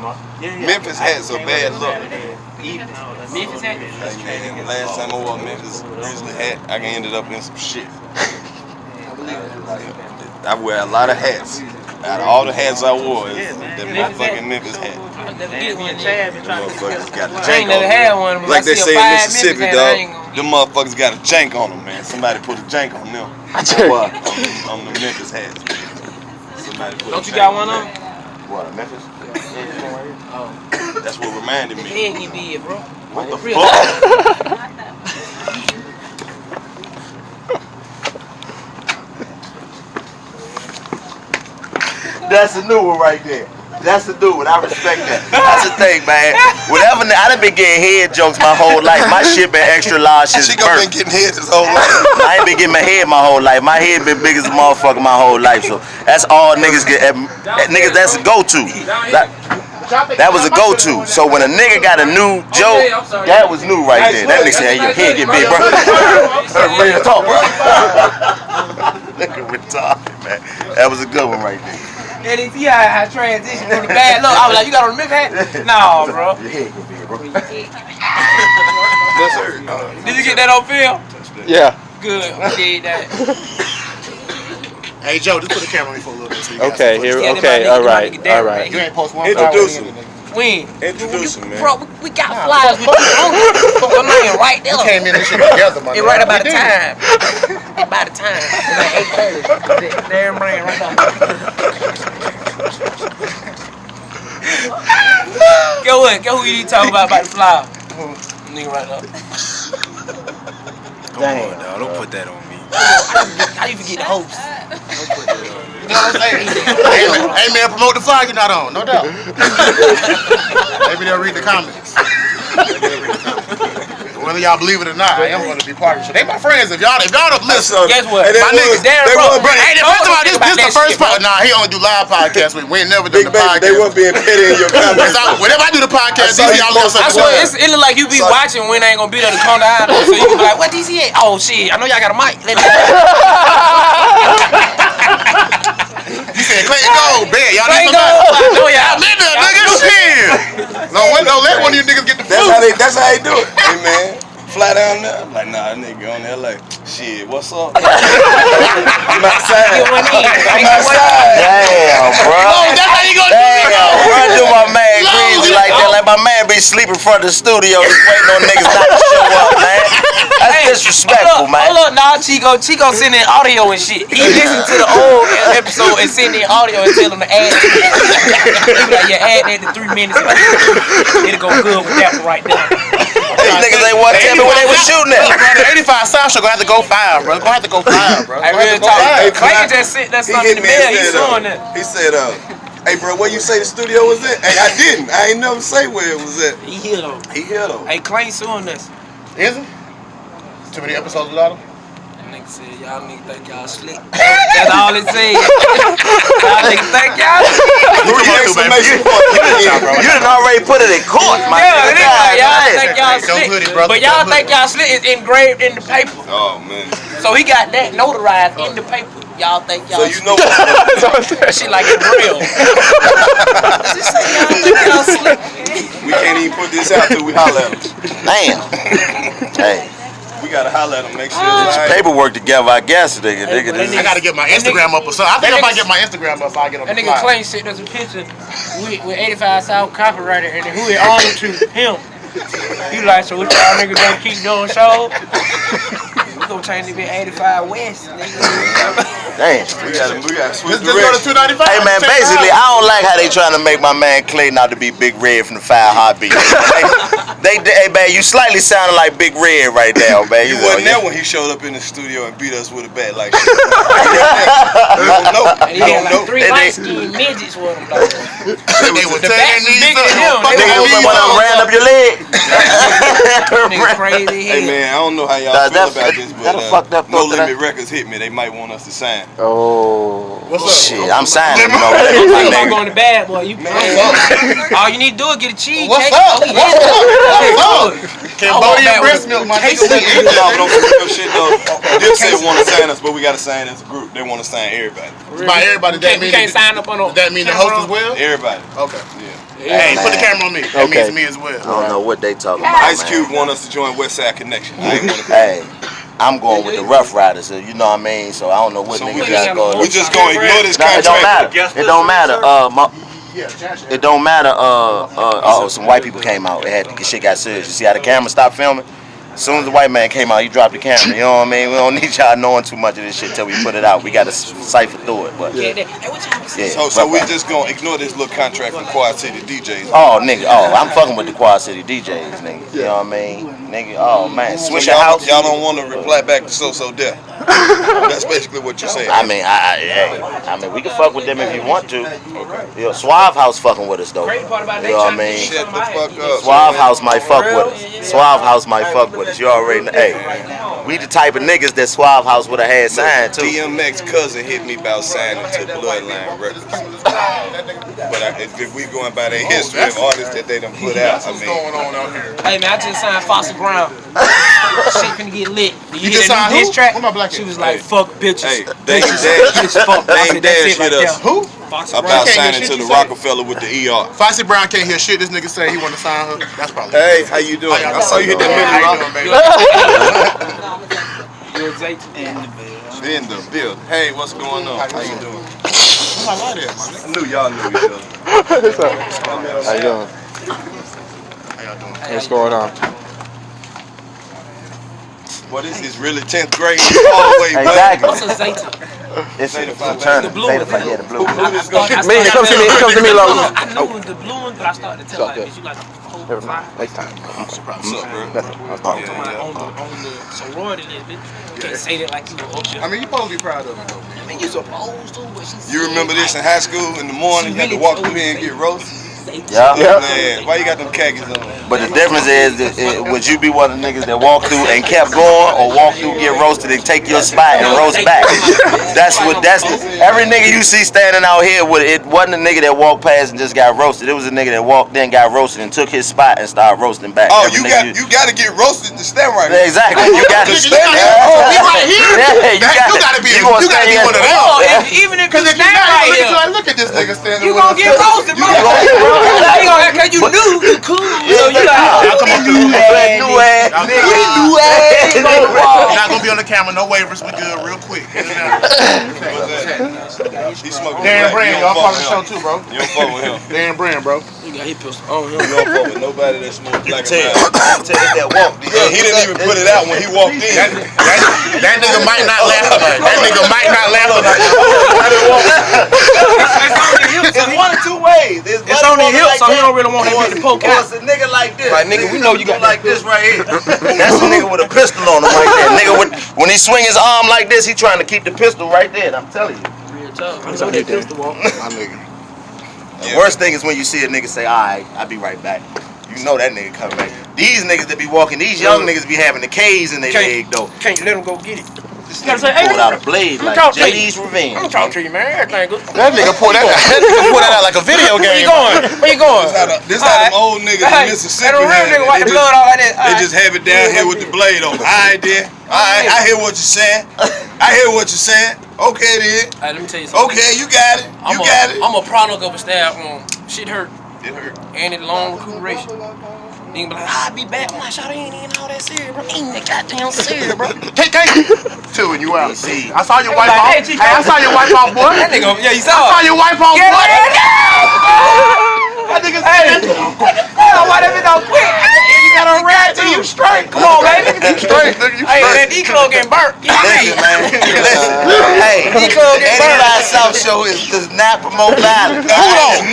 Memphis hats are bad luck. Memphis hat? Last time I wore a Memphis Grizzly hat, I ended up in some shit. I wear a lot of hats. Out of all the hats I wore, it's that motherfucking Memphis hat. Motherfuckers got a jank on them. Like they say in Mississippi, dog. Them motherfuckers got a jank on them, man. Somebody put a jank on them. On the Memphis hats. Somebody put Don't you got one on? What, Memphis? Oh. That's what reminded me. The head get big, bro. What the fuck? That's a new one right there. That's the new one. I respect that. That's the thing, man. Whatever. I done been getting head jokes my whole life. My shit been extra large since birth. She been getting head his whole life. I ain't been getting my head my whole life. My head been big as a motherfucker my whole life. So that's all niggas get. Niggas, that's a go-to. That was a go-to. So when a nigga got a new joke, that was new right there. That nigga said, hey, your head get big, bro. Ready to talk, bro. Nigga retarded, man. That was a good one right there. And then see how I transition from the bad look. I was like, you got on the Memphis hat? No, bro. Your head get big, bro. Yes, sir. Did you get that on film? Yeah. Good. We did that. Hey Joe, just put the camera on me for a little bit. So you Okay, here. Okay, all right, all right. You ain't post one. Introduce him. When? Introduce him, man. Bro, we got flyers. Your name right there. We came in this shit together, man. It right about the time. It by the time. It's like 8:30. Damn brand right now. Go what? Go who you talking about the flyer? Nigga right now. Come on, dog. Don't put that on me. How you forget the host? You know what I'm saying? Hey man, promote the flag you're not on, no doubt. Maybe they'll read the comments. Whether y'all believe it or not, I am going to be part of it. They my friends. If y'all don't listen, guess what? My niggas, bro. Hey, first of all, this the first part. Nah, he only do live podcasts. We ain't never done the podcast. They weren't being petty in your comments. Whenever I do the podcast, these y'all little I swear, it look like you be watching when they ain't gonna be there to come down. So you be like, what DC at? Oh shit, I know y'all got a mic. Let me You said Clayton go, bet y'all need some I know y'all. Live there, nigga. Shit. Don't let one of you niggas get the food. That's how they do it. Hey man, fly down there. I'm like, nah, that nigga on there like, shit, what's up? I'm outside. I'm outside. Damn, bro. That's how you gonna do it. Damn, bro, do my man crazy like that. Like my man be sleeping in front of the studio just waiting on niggas not to show up, man. That's disrespectful, man. Hold up, nah, Chico send in audio and shit. He listened to the old episode and send in audio and tell him to add it. He be like, yeah, add that to 3 minutes. It'll go good with that one right there. These niggas ain't want to tell me when they was shooting at. 85 South show gonna have to go 5, bro. Gonna have to go 5, bro. I really talk. Clayton just sent that something in the mail. He's doing that. He said, hey bro, where you say the studio was at? Hey, I didn't. I ain't never say where it was at. He here though. He here though. Hey, Clayton suing us. Is it? Too many episodes without him? That nigga said, y'all niggas think y'all slick. That's all it said. Y'all niggas think y'all slick. You done already put it in court, my nigga. Y'all think y'all slick. Put it, brother. But y'all think y'all slick is engraved in the paper. Oh man. So he got that notarized in the paper. Y'all think y'all So you know that shit like it's real. Just say y'all think y'all slick. we can't even put this out till we holler at them. Damn. Hey. We gotta holler at them, make sure Get your paperwork together, I guess, nigga. I gotta get my Instagram up or something. I think if I get my Instagram up, I'll get on the That nigga fly. Clayton sent us a picture with 85 South copywriter and who it on to him. You like, so what y'all niggas gonna keep doing shows? We gonna change it to 85 West, nigga. Damn. We gotta switch Just go to 295. Hey man, basically, I don't like how they trying to make my man Clayton out to be Big Red from the Five Heartbeat. Hey man, you slightly sounding like Big Red right now, man. You wasn't there when he showed up in the studio and beat us with a bat like shit. You don't know. And he had like 3 light-skinned midgets with him, though. They were The back's bigger than him. Nigga, when I ran up your leg. Nigga crazy Hey head. man, I don't know how y'all feel about this, but fucked up No Limit Records hit me. They might want us to sign. sign. Oh. What's up? Shit, I'm signing. You know, You my ain't nigga. going to bad, boy. You all you need to do is get a cheese What's cake. up? Oh, What's up? Cambodian back breast with milk, my No, nigga. but on some real shit though. Dipset want to sign us, but we got to sign as a group. They want to sign everybody. By everybody, that You means can't sign up on no. does that mean the host as well? Everybody. Okay. Yeah. Hey, put the camera on me. That Okay. means me as well. I don't know what they talking about, Ice man. Cube want us to join West Side Connection. I ain't want to. Hey, I'm going with the Rough Riders, so you know what I mean? So I don't know what So niggas got going. we just gonna ignore this No, it don't contract. matter. It don't matter. It don't matter. Oh, some white people came out. It had the shit got serious. You see how the camera stopped filming? As soon as the white man came out, he dropped the camera. You know what I mean? We don't need y'all knowing too much of this shit till we put it out. We got to cipher through it. But yeah, So we just gonna ignore this little contract from Quad City DJs. Oh, nigga. Oh, I'm fucking with the Quad City DJs, nigga. You know what I mean? Nigga, oh, man. So Switch your house. y'all don't want to reply back to So Death. That's basically what you're saying. I mean, I mean, we can fuck with them if you want to. You know, Suave House fucking with us, though. You know what I mean? Shut the fuck up. Suave House might fuck with us. Suave House might fuck with us. You already know. Hey, we the type of niggas that Suave House would have had signed, too. DMX cousin hit me about signing to Bloodline Records. But if we going by their history of artists that they done put out, I What's mean. going on out here? Hey man, I just signed Fossil Brown. Shit finna get lit. You just signed his who? track. Where my black She at? was like, "Fuck bitches." Hey, they ain't Bitches fuck. I said, that's it right there. Who? Fossil Brown. about can't signing get to shit the you say. Rockefeller with the ER. Foxy Brown can't hear shit. This nigga say he want to sign her. That's probably. Hey, how you doing? I saw you hit that How mini you rock. doing, baby? In the build. Hey, what's going on? How you doing? I like that, man. I knew y'all knew each other. How you doing? How y'all doing? What's going on? Boy, this is really 10th grade all the way back. Exactly. What's a Zayton? It's Zeta a Phi. fraternity. The blue Zeta one. Phi, yeah, the blue. Me, come to me, Logan. I knew it was the blue one, but I started to tell like, "Bitch, you like a whole Never fly." mind. Next time. What's up, bro? Nothing. I was talking to On the sorority list, bitch. You can't say that like you a whole shit. I mean, you supposed to be proud of it, though, man. I mean, you supposed to, but she You remember this in high school in the morning? You had to walk through here and get roasted? Yeah. Man, why you got them khakis on? But the difference is, would you be one of the niggas that walked through and kept going, or walk through, get roasted, and take your spot and roast back? That's every nigga you see standing out here with it wasn't a nigga that walked past and just got roasted. It was a nigga that walked in, got roasted, and took his spot and started roasting back. Oh, Every you got to get roasted to stand right here. Exactly. You got to stand Oh, we right here. Yeah, You gotta be one of them. Oh, even if you Because if you're stand not, right look at here, you like, look at this nigga standing you with gonna us. get roasted, bro. You gonna act like you knew, you cool. So you Y'all come up to the new ass nigga. You're not gonna be on the camera, no waivers. We good real quick. He smoking Darren black. Brand, You y'all don't part of the fuck show with him. too, bro. You don't fuck with him. Darren Brand, bro. You got his pistol on him. You don't fuck with nobody that smokes black and Tell white. that walk. Yeah, he didn't even put it out when he walked in. That nigga might not laugh tonight. That nigga might not laugh tonight. It's one of two ways. It's on the hip, so he don't really want that bitch to poke out. It's a nigga like this. Like, nigga, we know you got like this right here. That's a nigga with a pistol on him right there. Nigga when he swing his arm like this, he trying to keep the pistol right there. I'm telling you. Real tough. I know that pistol walk. My nigga. The worst thing is when you see a nigga say, "Alright, I'll be right back." You know that nigga coming back. These niggas that be walking, these young niggas be having the K's in their leg though. Can't let him go get it. This nigga pulled out a blade like JD's Revenge. I'm talking to you, man. Everything good. That nigga pulled that out like a video Where you game. going? Where you going? This how them old niggas in Mississippi That real had nigga it. wipe the blood off like that. They just have it down here with the blade on. Alright then. Alright, I hear what you're saying. I hear what you're saying. Okay then. Hey, let me tell you something. Okay, you got it. You got it. I'm a product of a stab wound. Shit hurt. It hurt. And it long recuperation. Nigga be like, I'll be back. I'm like, shawty ain't even all that serious, bro. Ain't that goddamn serious, bro. Take. Two and you out. See, I saw your wife off. Hey, Hey, I saw your wife off, boy. That nigga, yeah, you I saw saw it. your wife off, Get boy. it That nigga Hey, said, why that bitch don't quit? You got a rat to you straight. Come on, baby. you straight, nigga, you Hey, that straight. D-Club getting burnt. listen, man. Listen. Hey, D-Club getting burnt. Anecdotes South Show does not promote violence. Who don't?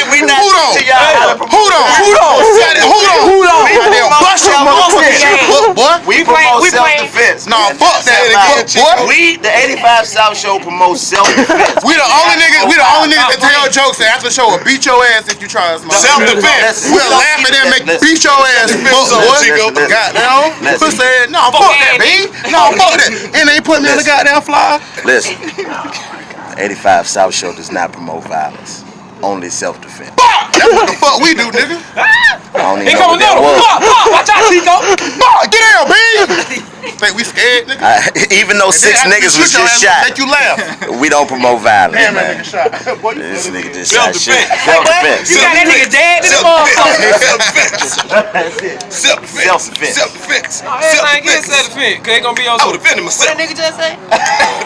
We not Who don't? teaching y'all how to promote Who don't? violence. Who don't? We Goddamn promote bust your motherfucking self-defense. shit, boy. We promote self-defense. self-defense. No, fuck that again, boy. We, the 85 South Show, promotes self-defense. We the only niggas that tell jokes and after the show will beat your ass if you try us. Self-defense. We'll laugh at them and beat your ass. Goddamn. Pussy. No, fuck that, B. No, fuck that. And they put me on the goddamn fly. Listen, the 85 South Show does not promote violence. Only self-defense. That's what the fuck we do, nigga. I don't even know what that was. Watch out, Chico. Get down, B. Think we scared, nigga? Even though 6 niggas was just shot, make you laugh. we don't promote violence, Damn, man. that nigga shot. Boy, This nigga just shot shit. Self-defense. You got that nigga dead in the motherfucker. Self-defense. Self-defense. Everything get self-defense. Cause they gonna be on I was defending myself. What that nigga just say?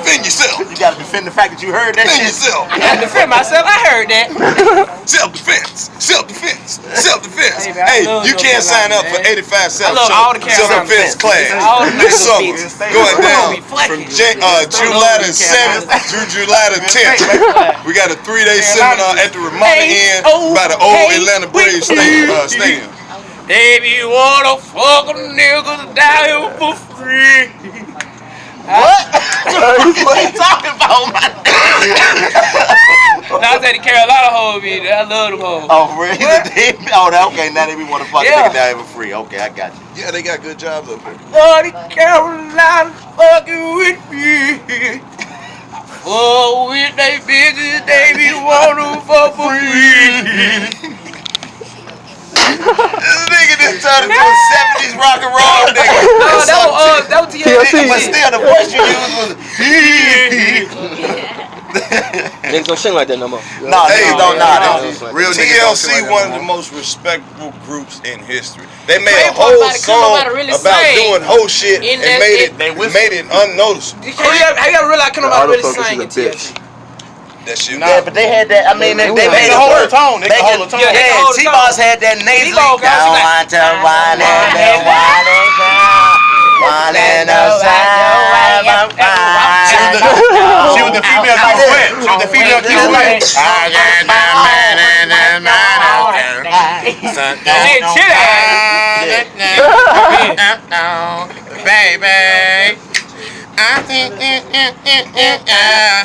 Defend yourself. You gotta defend the fact that you heard that Defend shit. yourself. I gotta defend myself. I heard that. Self-defense. Self-defense. Self-defense. Hey, man, I Hey, love you your can't sign up man. for 85 South I love all the Show self-defense class. All the This summer, niggas going down be from fucking. July the 7th through July the 10th. We got a 3-day seminar at the Ramada Inn by the old Atlanta Braves stadium. Baby, you wanna fuck a nigga down here for free? What? What are you talking about, man? Now I said the Carolina hoes be there. I love them hoes. Oh, for real? Okay, now they be want to fuck nigga down here for free. Okay, I got you. Yeah, they got good jobs up here. Oh, the Carolina fucking with me. Oh, with they bitches, they be wanna fuck for free. This nigga just turned into a 70s rock and roll nigga. Oh, that was TLC. But still, the voice you used was Niggas don't sing like that no more. No, niggas don't know. Real niggas TLC, don't one of the most respectable groups in history. They made a whole song about doing whole shit and made it unnoticeable. I gotta realize I couldn't really sing in TLC. That shit. Yeah, but they had that. I mean, they made the it whole work. tone. They can hold the tone. Yeah, T-Boss had that nasally. Don't want to whine and She was the female Keith Sweat. She was the female Keith Sweat. Hey, chill out. Baby.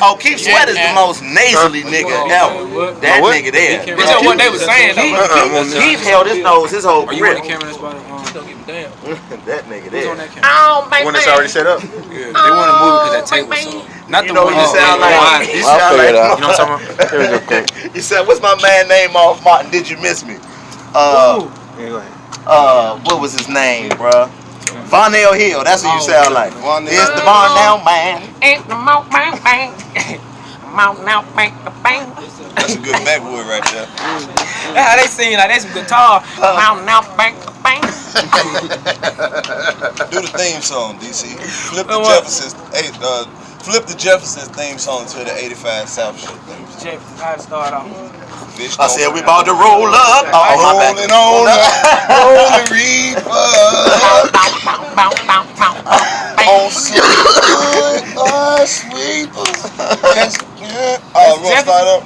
Oh, Keith Sweat is the most nasally nigga ever. That nigga there. It's just what they was saying though. Keith held his nose, his whole Are you on the camera that's about to don't give a damn? That nigga there. On that camera? When it's already set up. Yeah, they want to move because that tape was so. Not the You know one what you sound like? You sound like. You know what I'm talking about? You said, "What's my man name off Martin? Did you miss me?" What was his name, bruh? Varnell Hill. That's what you sound like. It's the Varnell man. That's a good backwood right there. That's how they sing like that's some guitar. Do the theme song, DC. Flip the Jeffersons. Flip the Jeffersons theme song to the 85 South Show theme song. Jefferson, how to start off. Bitch, I said we about to roll up. Oh, my bad. rolling on up, rolling reefer. On sweepers. Oh, we're gonna start up.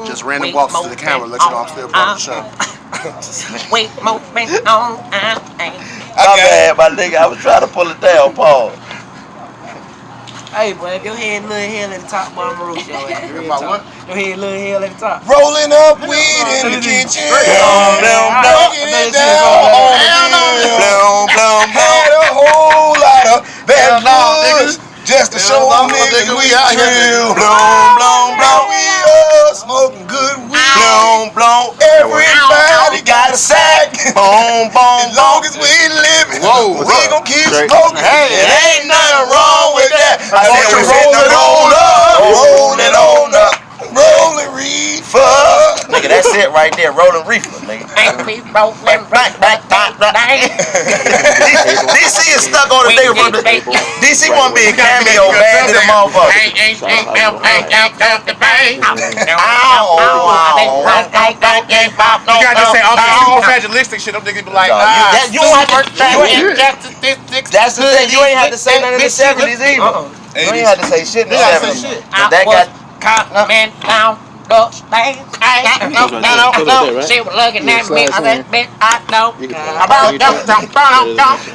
Just random walks to the camera, let you know I'm still part of the show. My bad, my nigga. I was trying to pull it down, Paul. Hey, boy, if your head a little hill at the top, boy, I'm gonna roast your ass. About what? Your head a little hill at the top. Rolling up weed in the kitchen. Knocking it down on the hill. Had a whole lot of bad niggas just to show them niggas we out here. We smoking good weed. Everybody got a sack. As long as we living, we gon' keep smoking. It ain't nothing wrong with that. I said we finna roll up, rolling reefer. Nigga, that's it right there. Rolling reefer, nigga. DC is stuck on the nigga from the DC want to be a cameo band to the motherfucker. You gotta just say all fragilistic shit. Them niggas be like, You don't have to. That's the thing. You ain't have to say none of the 70s either. You ain't have to say shit in the 70s. That got man down. the thing. She was looking at me. I said, bitch, I know.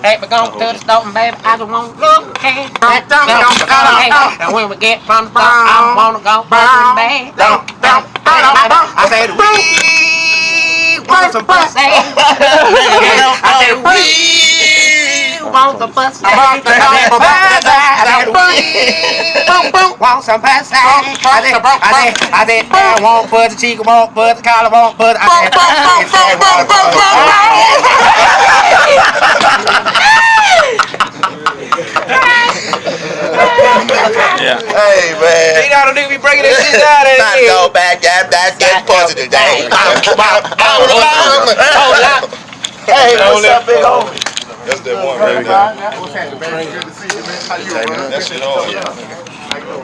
Hey, we gon' to the store, and baby, I just want to look at that. And when we get from the store, I wanna go buzzing bad. I said, we want some pussy. I said, we want some pussy. I said, want some pussy. I said, I want pussy, Chica want pussy, Karlous want pussy. Hey man. You know the nigga be breaking that shit down and Time to shit. go back, get pussy today. Hey, what's up, big homie? That's that one right there. What's happening, man? Good to see you, man. How you doing? That shit on.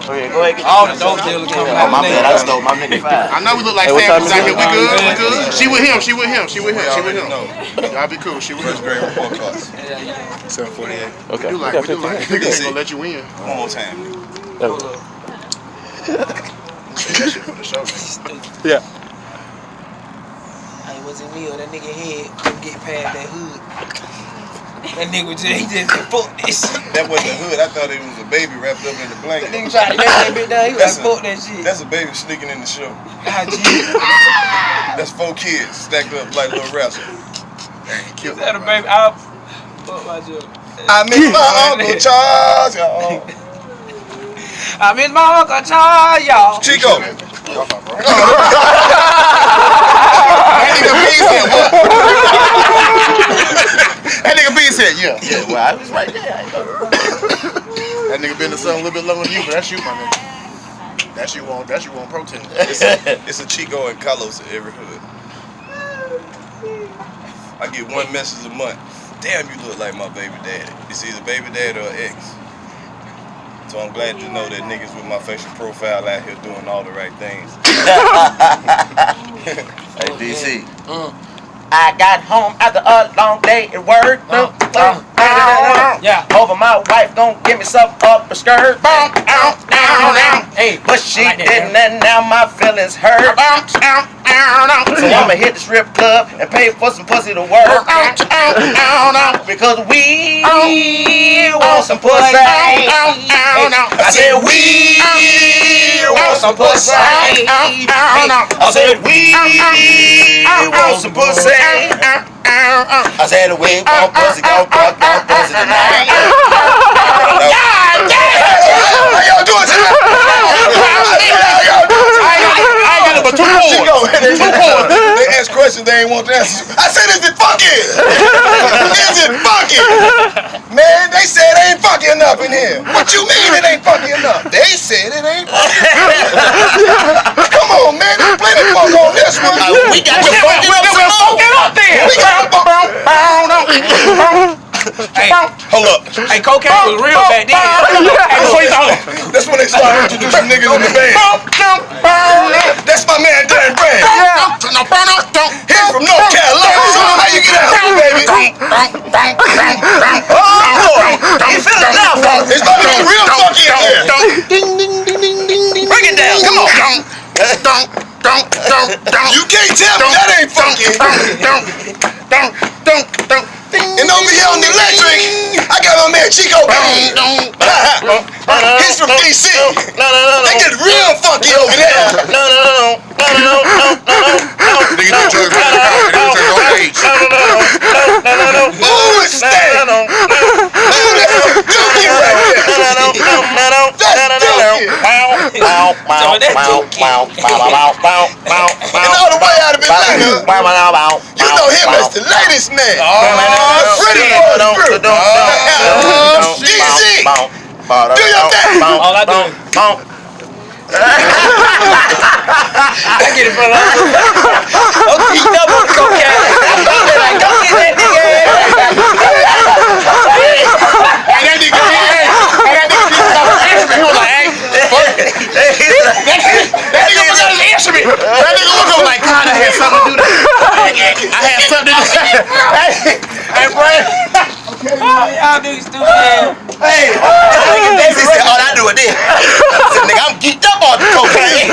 Okay, go ahead. All the dope dealers coming Oh, out. my bad. I stole my nigga 5. I know we look like Hey, what samples time out here. is We it? good, we good. She with him, she with him, she with him, she with him. No. Y'all be cool, she with First him. grade report cards. 748. Okay. We do like, we do like. We ain't gonna let you win. One more time. That shit for the show, man. Yeah. Hey, was it me or that nigga head couldn't get past that hood? That nigga he just said, fuck this shit. That wasn't a hood. I thought it was a baby wrapped up in the That blanket. nigga tried to let that bitch down. He was like, fuck that shit. That's a baby sneaking in the show. God, That's 4 kids stacked up like little wrestlers. is that a baby? I'll fuck my joke. I miss my Uncle Charles, y'all. I miss my Uncle Charles, y'all. Chico. That nigga B said, yeah. Yeah, well, I was right there. That nigga been to something a little bit longer than you, but that's you, my nigga. That's you on protein. It's a Chico and Karlous in every hood. I get 1 message a month. Damn, you look like my baby daddy. It's either baby daddy or ex. So I'm glad to know that niggas with my facial profile out here doing all the right things. Hey, DC. I got home after a long day at work. Yeah. Hoping my wife gon' give me some up a skirt. Hey, But she I like that, didn't, and now my feelings hurt. So I'ma hit the strip club and pay for some pussy to work. Because we want some pussy. I said we want some pussy. I said we want some pussy. I said we want pussy, go fuck your pussy tonight. How y'all doing tonight? I ain't got but 2 points. They ask questions they ain't want to answer. I said, is it funky? Is it funky? Man, they said it ain't funky enough in here. What you mean it ain't funky enough? They said it ain't funky enough. Come on, man. There's plenty of funk on this one. We got to fuck it up then. We got Hey, hold up. hey, cocaine was real back then. Hey, before you talk, That's when they started introducing niggas in the band. That's my man, Dan Brand. He's from North Carolina. So how you get out, baby? Oh, boy. You feel it now, folks. It's about to get real funky in here. Break it down. Come on. You can't tell me that ain't funky. And over here on the electric, I got my man Chico. He's from DC. They get real funky over there. Ooh, it's steady. Ooh, that's a dookie right there. That's dookie. And all the way out of Atlanta, you know him as the latest man. Pretty boy crew. DC, do your thing. all I do is I get it for love. Don't keep double the cocaine. Like, don't get that nigga. And that nigga, he was like, hey, that nigga was out his instrument. That nigga was like, God, I had something to do that. I had something to do that. Hey, Brad. Y'all niggas stupid. Hey, he said, all I do is this. I said, nigga, I'm geeked up on the cocaine.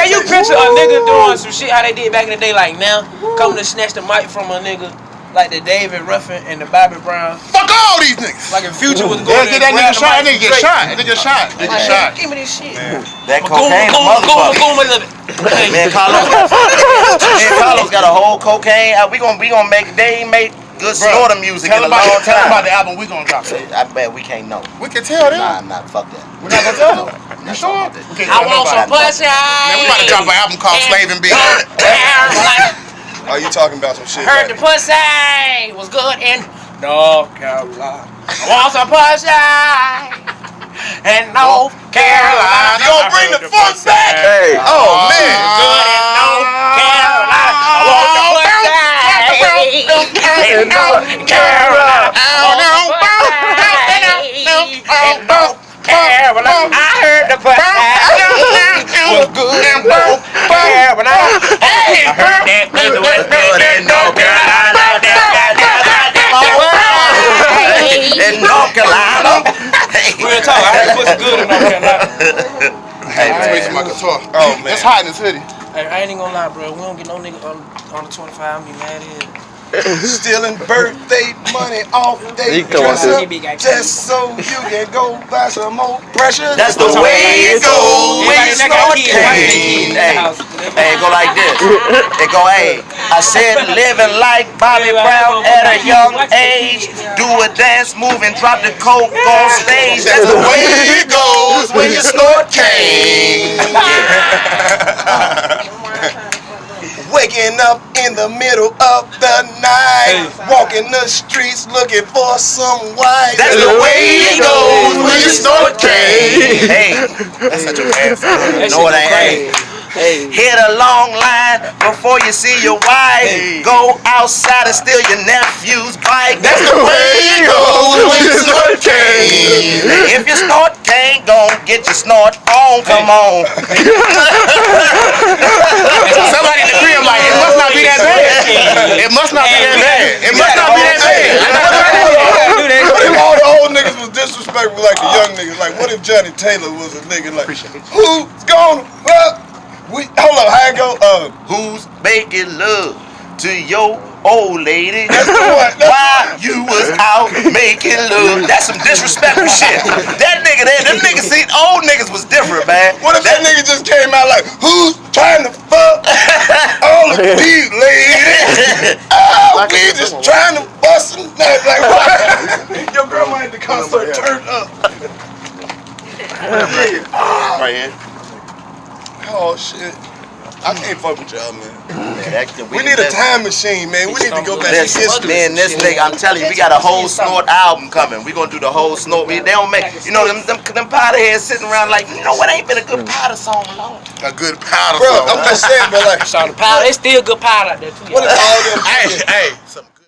Can you picture a nigga doing some shit how they did back in the day, like now, coming to snatch the mic from a nigga like the David Ruffin and the Bobby Brown? Fuck all these niggas. Like if Future was going get that nigga shot, that nigga get shot. They get shot. They get shot. Give me this shit. That cocaine, motherfucker. Man, Karlous got a whole cocaine. We gonna make. They ain't make good snorter music in a long time. Tell them about the album we gonna drop. I bet we can't know. We can tell them. Nah, fuck that. We're not gonna tell them. You sure? I want some pussy. Man, we about to drop an album called Slave and Beat. Are you talking about some shit? Heard the pussy was good in North Carolina. I want some pussy in North Carolina. You gonna bring the funk back? Hey. Oh man. Good in North Carolina. I want the pussy in North Carolina. I want the pussy in North Carolina. I heard the pussy was good in North Carolina. I heard that pussy was good in North Carolina. In North Carolina. Real talk, I heard the pussy good in North Carolina. Hey, My guitar. Oh man. It's hot in this hoodie. Hey, I ain't even gonna lie, bro. We don't get no nigga on the 25. I'm be mad at him. Stealing birthday money off they dress up just so you can go buy some more pressure. That's the way it goes when you start cane. Hey, it go like this. It go, hey, I said living like Bobby Brown at a young age. Do a dance move and drop the coke on stage. That's the way it goes when you snort cane. Waking up in the middle of the night, walking the streets looking for some white. That's the way it goes when you snort cane. Hey, that's such a bad song. No, it ain't. Hey. Hit a long line before you see your wife. Go outside and steal your nephew's bike. That's the way it goes when you snort cane. If you snort cane, gon' get your snort on. Come on. Somebody in the crib like, it must not be that bad. It must not be that bad. It must not be that bad. What if all the old niggas was disrespectful like the young niggas? Like, what if Johnny Taylor was a nigga like, who's gonna fuck? Hold up, how it go? Who's making love to your old lady? That's the one. While you was out making love. That's some disrespectful shit. That nigga there, them niggas, see, old niggas was different, man. What if that nigga just came out like, who's trying to fuck all of these ladies? Oh, we just trying to bust some nuts. Like, what? Your grandma at the concert turned up. Right here. Oh, shit. I can't fuck with y'all, man. Man, We need a time machine, man. We need to go back to history. Man, this nigga, I'm telling you, we got a whole snort album coming. We gonna do the whole snort. They don't make, you know, them powder heads sitting around like, you know what, ain't been a good powder song long. A good powder song. Bro, I'm just saying, bro, like, Powder, it's still good powder out there too. What if all them? Hey, some